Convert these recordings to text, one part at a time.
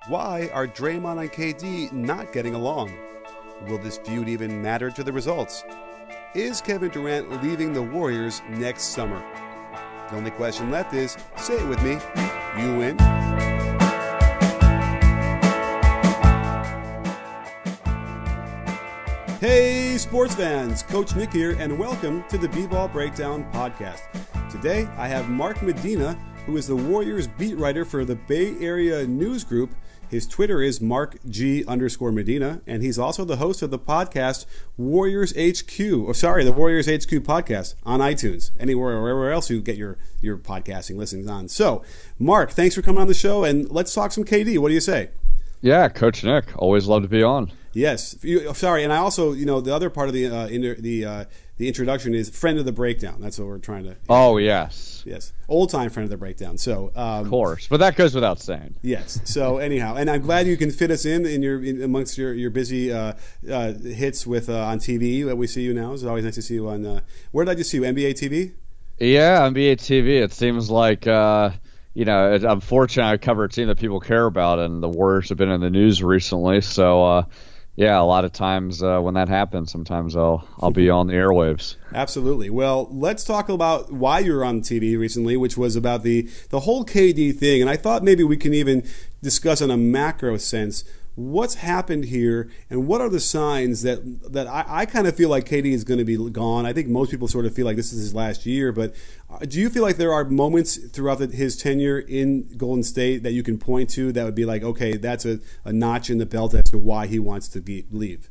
Why are Draymond and KD not getting along? Will this feud even matter to the results? Is Kevin Durant leaving the Warriors next summer? The only question left is, say it with me, you win. Hey sports fans, Coach Nick here, and welcome to the B-Ball Breakdown podcast. Today I have Mark Medina, who is the Warriors beat writer for the Bay Area News Group. His Twitter is @MarkG_Medina, and he's also the host of the podcast the Warriors HQ podcast on iTunes, anywhere or wherever else you get your podcasting listenings on. So, Mark, thanks for coming on the show, and let's talk some KD. What do you say? Yeah, Coach Nick, always love to be on. Yes. And I also, the other part of the introduction is friend of the breakdown. That's what we're trying to. Oh, yes. Yes. Old time friend of the breakdown. So. Of course, but that goes without saying. Yes. So anyhow, and I'm glad you can fit us amongst your busy hits with on TV that we see you now. It's always nice to see you on. Where did I just see you? NBA TV. Yeah, NBA TV. It seems like. I'm fortunate I cover a team that people care about, and the Warriors have been in the news recently. So, a lot of times when that happens, sometimes I'll be on the airwaves. Absolutely. Well, let's talk about why you were on TV recently, which was about the whole KD thing. And I thought maybe we can even discuss in a macro sense what's happened here and what are the signs that I kind of feel like KD is going to be gone. I think most people sort of feel like this is his last year, but do you feel like there are moments throughout his tenure in Golden State that you can point to that would be like, okay, that's a notch in the belt as to why he wants to leave?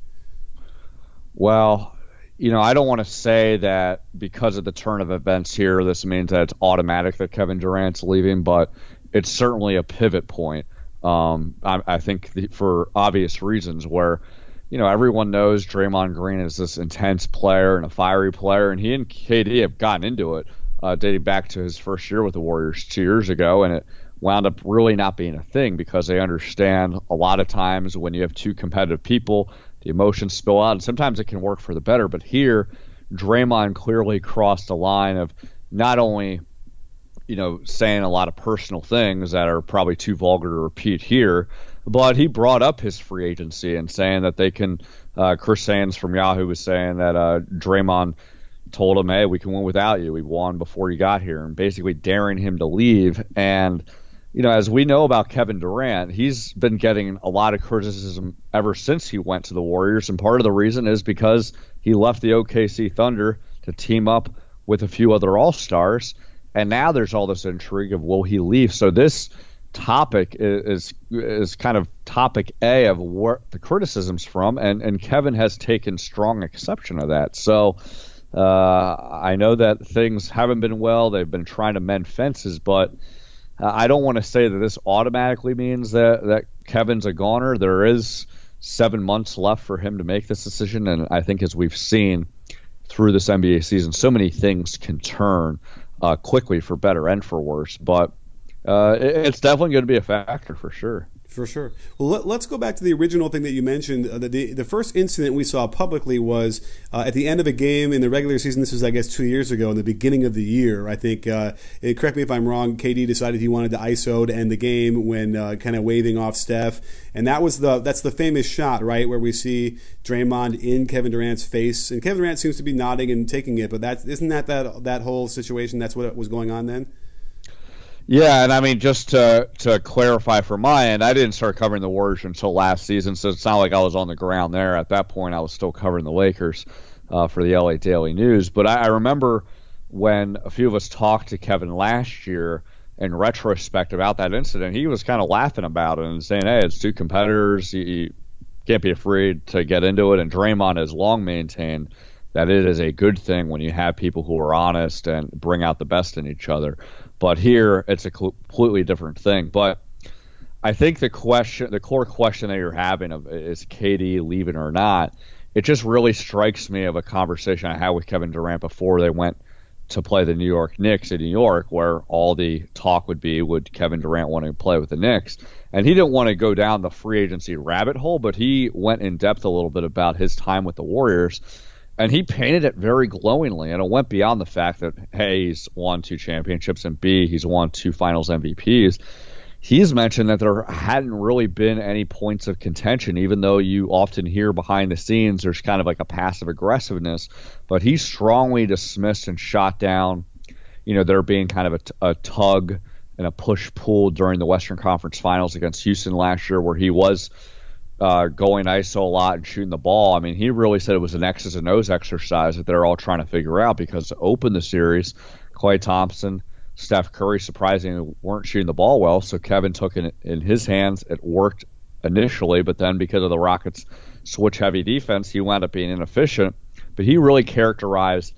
Well, I don't want to say that because of the turn of events here, this means that it's automatic that Kevin Durant's leaving, but it's certainly a pivot point. I think for obvious reasons where, everyone knows Draymond Green is this intense player and a fiery player, and he and KD have gotten into it dating back to his first year with the Warriors 2 years ago, and it wound up really not being a thing because they understand a lot of times when you have two competitive people, the emotions spill out, and sometimes it can work for the better. But here, Draymond clearly crossed the line of not only saying a lot of personal things that are probably too vulgar to repeat here, but he brought up his free agency and saying that they can, Chris Sands from Yahoo was saying that Draymond told him, hey, we can win without you. We won before you got here, and basically daring him to leave. And, as we know about Kevin Durant, he's been getting a lot of criticism ever since he went to the Warriors, and part of the reason is because he left the OKC Thunder to team up with a few other All-Stars. And now there's all this intrigue of will he leave? So this topic is kind of topic A of where the criticism's from, and Kevin has taken strong exception of that. So I know that things haven't been well. They've been trying to mend fences, but I don't want to say that this automatically means that Kevin's a goner. There is 7 months left for him to make this decision, and I think as we've seen through this NBA season, so many things can turn quickly for better and for worse, but it's definitely going to be a factor for sure. For sure. Well, let's go back to the original thing that you mentioned. The first incident we saw publicly was at the end of a game in the regular season. This was, I guess, 2 years ago, in the beginning of the year. I think, correct me if I'm wrong, KD decided he wanted to ISO to end the game when kind of waving off Steph. And that's the famous shot, right, where we see Draymond in Kevin Durant's face. And Kevin Durant seems to be nodding and taking it, but isn't that whole situation, that's what was going on then? Yeah, and I mean, just to clarify from my end, I didn't start covering the Warriors until last season, so it's not like I was on the ground there. At that point, I was still covering the Lakers for the LA Daily News. But I remember when a few of us talked to Kevin last year in retrospect about that incident, he was kind of laughing about it and saying, hey, it's two competitors. You can't be afraid to get into it. And Draymond has long maintained that it is a good thing when you have people who are honest and bring out the best in each other. But here, it's a completely different thing. But I think the core question that you're having of is KD leaving or not, it just really strikes me of a conversation I had with Kevin Durant before they went to play the New York Knicks in New York, where all the talk would be, would Kevin Durant want to play with the Knicks? And he didn't want to go down the free agency rabbit hole, but he went in depth a little bit about his time with the Warriors. And he painted it very glowingly, and it went beyond the fact that, hey, he's won 2 championships, and B, he's won 2 finals MVPs. he's mentioned that there hadn't really been any points of contention, even though you often hear behind the scenes there's kind of like a passive aggressiveness. But he strongly dismissed and shot down, there being kind of a tug and a push-pull during the Western Conference Finals against Houston last year, where he was going ISO a lot and shooting the ball. I mean, he really said it was an X's and O's exercise that they're all trying to figure out, because to open the series, Klay Thompson, Steph Curry surprisingly weren't shooting the ball well, so Kevin took it in his hands. It worked initially, but then because of the Rockets' switch-heavy defense, he wound up being inefficient. But he really characterized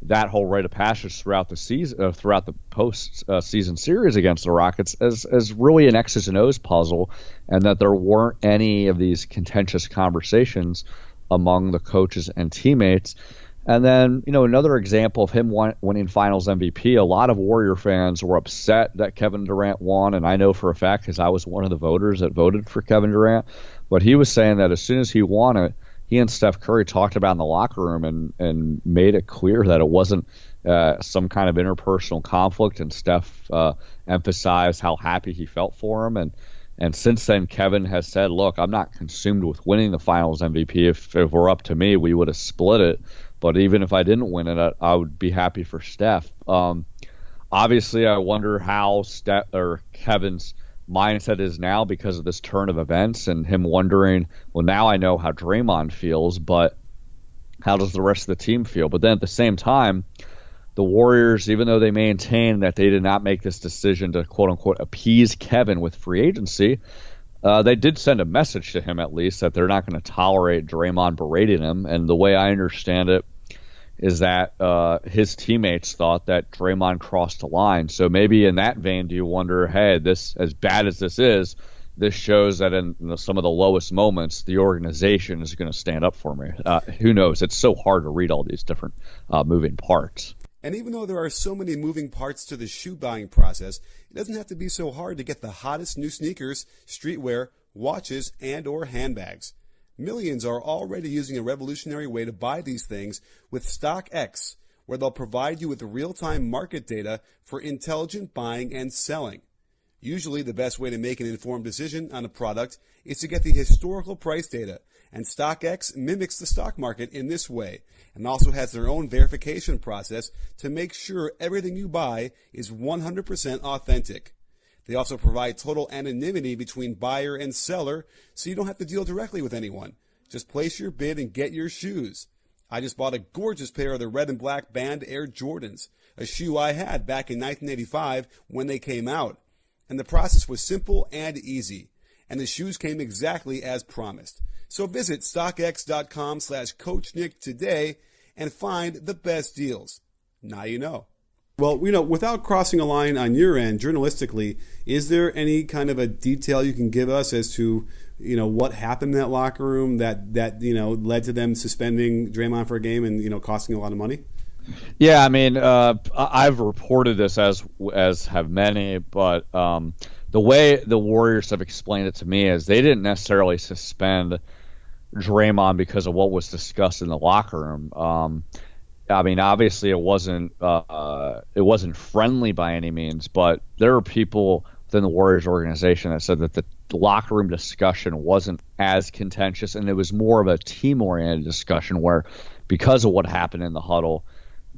that whole rite of passage throughout the season, throughout the post-season series against the Rockets, as really an X's and O's puzzle, and that there weren't any of these contentious conversations among the coaches and teammates. And then, another example of him winning Finals MVP, a lot of Warrior fans were upset that Kevin Durant won, and I know for a fact because I was one of the voters that voted for Kevin Durant. But he was saying that as soon as he won it, he and Steph Curry talked about in the locker room and made it clear that it wasn't some kind of interpersonal conflict, and Steph emphasized how happy he felt for him. And since then, Kevin has said, look, I'm not consumed with winning the Finals MVP. If it were up to me, we would have split it. But even if I didn't win it, I would be happy for Steph. Obviously, I wonder how Kevin's mindset is now because of this turn of events, and him wondering, well, now I know how Draymond feels, but how does the rest of the team feel? But then at the same time, the Warriors, even though they maintain that they did not make this decision to quote-unquote appease Kevin with free agency, they did send a message to him at least that they're not going to tolerate Draymond berating him. And the way I understand it is that his teammates thought that Draymond crossed the line. So maybe in that vein, do you wonder, hey, this, as bad as this is, this shows that in some of the lowest moments, the organization is going to stand up for me. Who knows? It's so hard to read all these different moving parts. And even though there are so many moving parts to the shoe buying process, it doesn't have to be so hard to get the hottest new sneakers, streetwear, watches, and or handbags. Millions are already using a revolutionary way to buy these things with StockX, where they'll provide you with real-time market data for intelligent buying and selling. Usually, the best way to make an informed decision on a product is to get the historical price data, and StockX mimics the stock market in this way, and also has their own verification process to make sure everything you buy is 100% authentic. They also provide total anonymity between buyer and seller, so you don't have to deal directly with anyone. Just place your bid and get your shoes. I just bought a gorgeous pair of the red and black band Air Jordans, a shoe I had back in 1985 when they came out. And the process was simple and easy, and the shoes came exactly as promised. So visit StockX.com/CoachNick today and find the best deals. Now you know. Well, without crossing a line on your end, journalistically, is there any kind of a detail you can give us as to, what happened in that locker room that led to them suspending Draymond for a game and, costing a lot of money? Yeah, I mean, I've reported this as have many, but the way the Warriors have explained it to me is they didn't necessarily suspend Draymond because of what was discussed in the locker room. I mean, obviously it wasn't friendly by any means, but there were people within the Warriors organization that said that the locker room discussion wasn't as contentious, and it was more of a team-oriented discussion where, because of what happened in the huddle,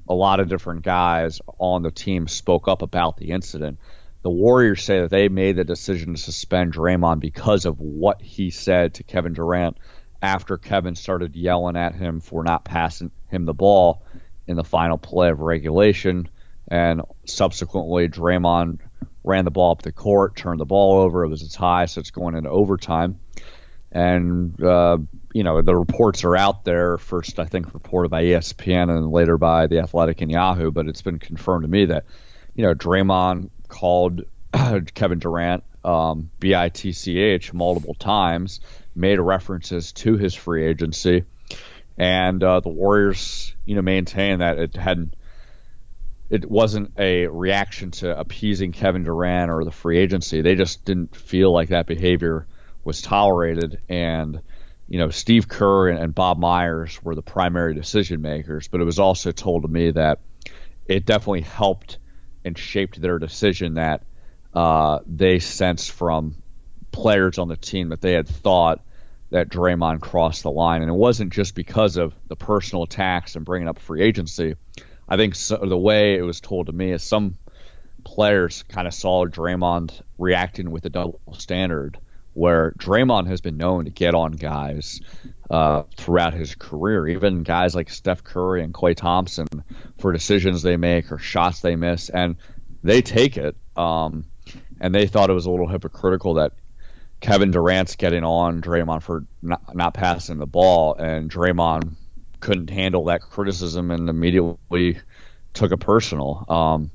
a lot of different guys on the team spoke up about the incident. The Warriors say that they made the decision to suspend Draymond because of what he said to Kevin Durant after Kevin started yelling at him for not passing him the ball in the final play of regulation, and subsequently Draymond ran the ball up the court, turned the ball over. It was a tie, so it's going into overtime. And, the reports are out there, first I think reported by ESPN and later by The Athletic and Yahoo, but it's been confirmed to me that, Draymond called Kevin Durant BITCH multiple times, made references to his free agency, and the Warriors, maintain that it wasn't a reaction to appeasing Kevin Durant or the free agency. They just didn't feel like that behavior was tolerated, and Steve Kerr and Bob Myers were the primary decision makers, but it was also told to me that it definitely helped and shaped their decision that they sensed from players on the team that they had thought that Draymond crossed the line. And it wasn't just because of the personal attacks and bringing up free agency. I think the way it was told to me is some players kind of saw Draymond reacting with a double standard, where Draymond has been known to get on guys throughout his career, even guys like Steph Curry and Klay Thompson, for decisions they make or shots they miss, and they take it. And they thought it was a little hypocritical that Kevin Durant's getting on Draymond for not passing the ball, and Draymond couldn't handle that criticism and immediately took it personal.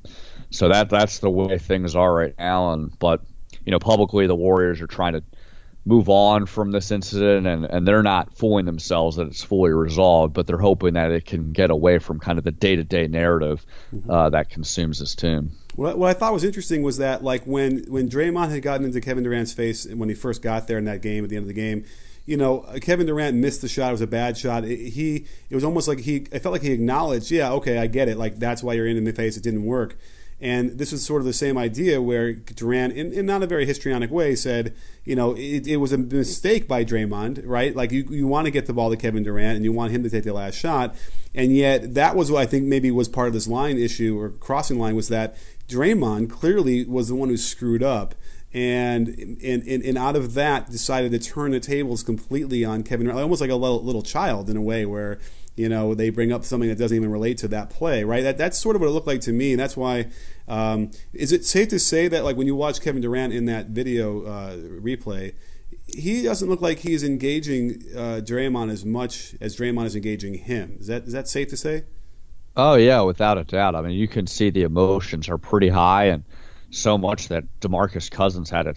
So that's the way things are right now. But publicly the Warriors are trying to move on from this incident, and they're not fooling themselves that it's fully resolved, but they're hoping that it can get away from kind of the day-to-day narrative that consumes this team. What I thought was interesting was that, like, when Draymond had gotten into Kevin Durant's face when he first got there in that game, at the end of the game, Kevin Durant missed the shot. It was a bad shot. It was almost like it felt like he acknowledged, yeah, okay, I get it. Like, that's why you're in my face. It didn't work. And this was sort of the same idea where Durant, in not a very histrionic way, said, it was a mistake by Draymond, right? Like, you want to get the ball to Kevin Durant and you want him to take the last shot. And yet that was what I think maybe was part of this line issue or crossing line, was that Draymond clearly was the one who screwed up. And out of that decided to turn the tables completely on Kevin Durant, almost like a little child in a way, where they bring up something that doesn't even relate to that play, right? That's sort of what it looked like to me, and that's why. Is it safe to say that, like, when you watch Kevin Durant in that video replay, he doesn't look like he's engaging Draymond as much as Draymond is engaging him? Is that safe to say? Oh yeah, without a doubt. I mean, you can see the emotions are pretty high, and so much that DeMarcus Cousins had to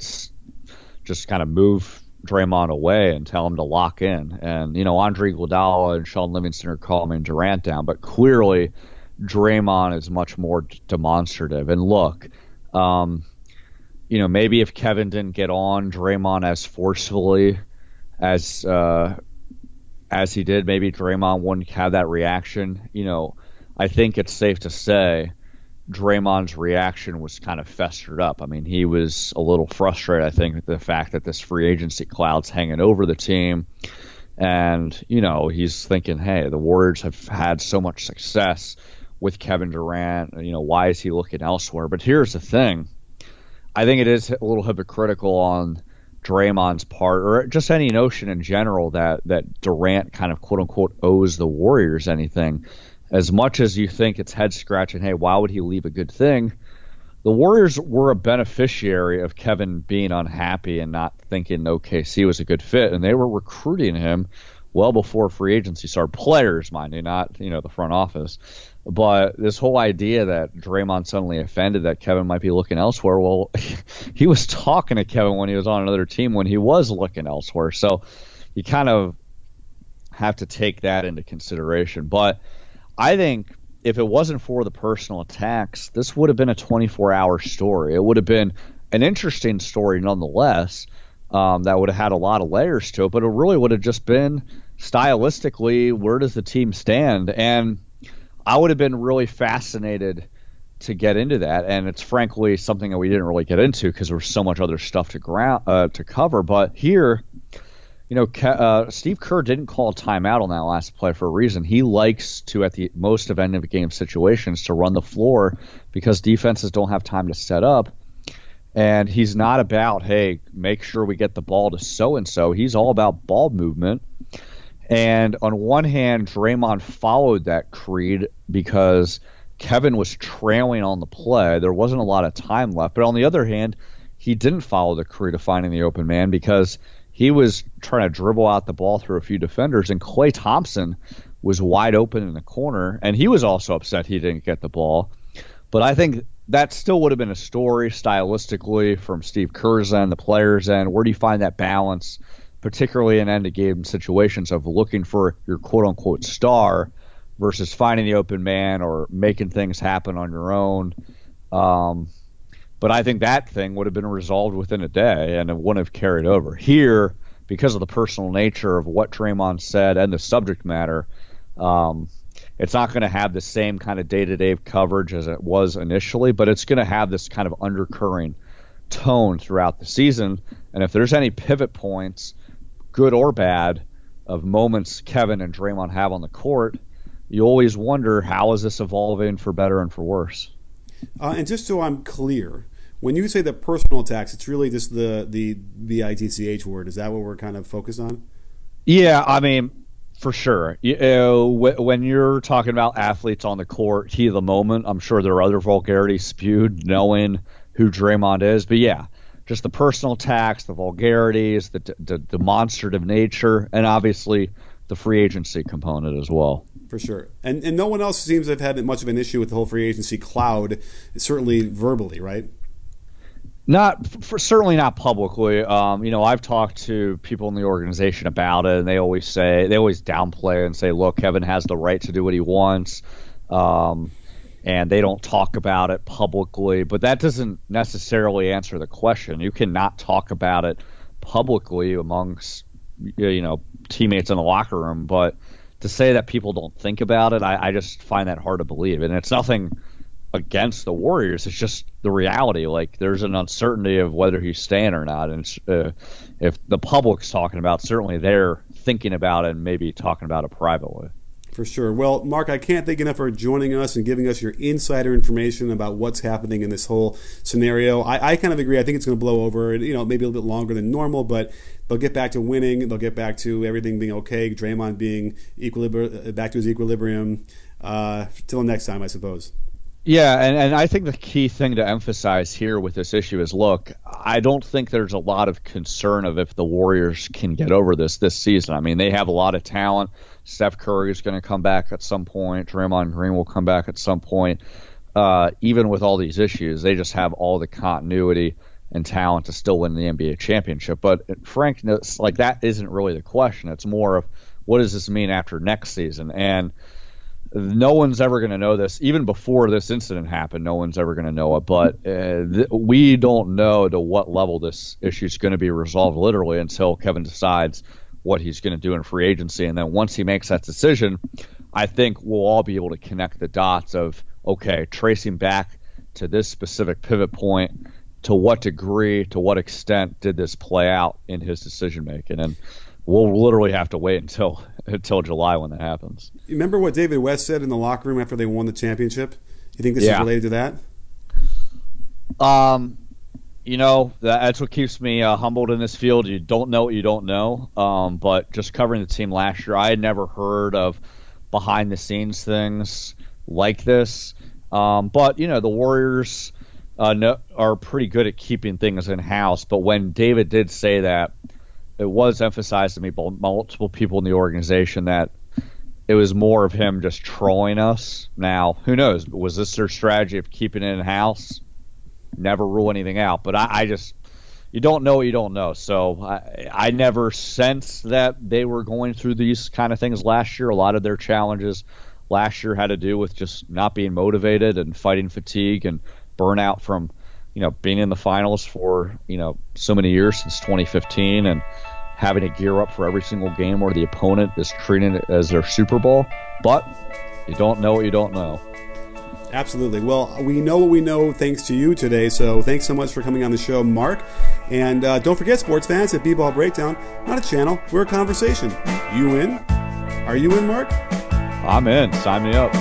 just kind of move Draymond away and tell him to lock in. And, Andre Iguodala and Sean Livingston are calming Durant down, but clearly Draymond is much more demonstrative. And look, maybe if Kevin didn't get on Draymond as forcefully as he did, maybe Draymond wouldn't have that reaction. I think it's safe to say Draymond's reaction was kind of festered up. I mean, he was a little frustrated, I think, with the fact that this free agency cloud's hanging over the team. And, he's thinking, hey, the Warriors have had so much success with Kevin Durant. Why is he looking elsewhere? But here's the thing. I think it is a little hypocritical on Draymond's part, or just any notion in general that Durant kind of, quote-unquote, owes the Warriors anything. As much as you think it's head-scratching, hey, why would he leave a good thing? The Warriors were a beneficiary of Kevin being unhappy and not thinking OKC was a good fit, and they were recruiting him well before free agency started. Players, mind you, not the front office. But this whole idea that Draymond suddenly offended that Kevin might be looking elsewhere, well, he was talking to Kevin when he was on another team when he was looking elsewhere. So you kind of have to take that into consideration. But I think if it wasn't for the personal attacks, this would have been a 24-hour story. It would have been an interesting story nonetheless, that would have had a lot of layers to it, but it really would have just been stylistically, where does the team stand? And I would have been really fascinated to get into that, and it's frankly something that we didn't really get into because there was so much other stuff to cover. But here, Steve Kerr didn't call a timeout on that last play for a reason. He likes to, at the most of end of game situations, to run the floor because defenses don't have time to set up. And he's not about, hey, make sure we get the ball to so-and-so. He's all about ball movement. And on one hand, Draymond followed that creed because Kevin was trailing on the play. There wasn't a lot of time left. But on the other hand, he didn't follow the creed of finding the open man because he was trying to dribble out the ball through a few defenders, and Klay Thompson was wide open in the corner, and he was also upset he didn't get the ball. But I think that still would have been a story stylistically from Steve Kerr's end, the players' end. Where do you find that balance, particularly in end-of-game situations of looking for your quote-unquote star versus finding the open man or making things happen on your own? But I think that thing would have been resolved within a day, and it wouldn't have carried over. Here, because of the personal nature of what Draymond said and the subject matter, it's not going to have the same kind of day-to-day coverage as it was initially, but it's going to have this kind of undercurrent tone throughout the season. And if there's any pivot points, good or bad, of moments Kevin and Draymond have on the court, you always wonder, how is this evolving for better and for worse? And just so I'm clear, when you say the personal attacks, it's really just the ITCH word. Is that what we're kind of focused on? Yeah, I mean, for sure. When you're talking about athletes on the court, heat of the moment, I'm sure there are other vulgarities spewed knowing who Draymond is. But yeah, just the personal attacks, the vulgarities, the demonstrative nature, and obviously the free agency component as well. For sure. And no one else seems to have had much of an issue with the whole free agency cloud, certainly verbally, right? Certainly not publicly. I've talked to people in the organization about it, and they always downplay and say, look, Kevin has the right to do what he wants. And they don't talk about it publicly, but that doesn't necessarily answer the question. You cannot talk about it publicly amongst, teammates in the locker room, but to say that people don't think about it, I just find that hard to believe. And it's nothing against the Warriors. It's just the reality. Like, there's an uncertainty of whether he's staying or not. And if the public's talking about it, certainly they're thinking about it and maybe talking about it privately. For sure. Well, Mark, I can't thank you enough for joining us and giving us your insider information about what's happening in this whole scenario. I kind of agree. I think it's going to blow over, maybe a little bit longer than normal, but they'll get back to winning. They'll get back to everything being okay, Draymond being back to his equilibrium. Till next time, I suppose. Yeah, and I think the key thing to emphasize here with this issue is, look, I don't think there's a lot of concern of if the Warriors can get over this season. I mean, they have a lot of talent. Steph Curry is going to come back at some point. Draymond Green will come back at some point. Even with all these issues, they just have all the continuity and talent to still win the NBA championship. But frankness, like, that isn't really the question. It's more of, what does this mean after next season? And no one's ever going to know this. Even before this incident happened, no one's ever going to know it. But we don't know to what level this issue is going to be resolved literally until Kevin decides what he's going to do in free agency. And then once he makes that decision, I think we'll all be able to connect the dots of, okay, tracing back to this specific pivot point, to what degree, to what extent did this play out in his decision making. And we'll literally have to wait until July when that happens. You remember what David West said in the locker room after they won the championship? You think this is related to that? That's what keeps me humbled in this field. You don't know what you don't know. But just covering the team last year, I had never heard of behind-the-scenes things like this. But the Warriors are pretty good at keeping things in-house. But when David did say that, it was emphasized to me by multiple people in the organization that it was more of him just trolling us. Now, who knows? Was this their strategy of keeping it in-house? Never rule anything out. But you don't know what you don't know. So I never sensed that they were going through these kind of things last year. A lot of their challenges last year had to do with just not being motivated and fighting fatigue and burnout from being in the finals for so many years since 2015 and having to gear up for every single game where the opponent is treating it as their Super Bowl. But you don't know what you don't know. Absolutely. Well, we know what we know thanks to you today, so thanks so much for coming on the show, Mark. And don't forget, sports fans, at B-Ball Breakdown, not a channel, we're a conversation. You in? Are you in, Mark? I'm in. Sign me up.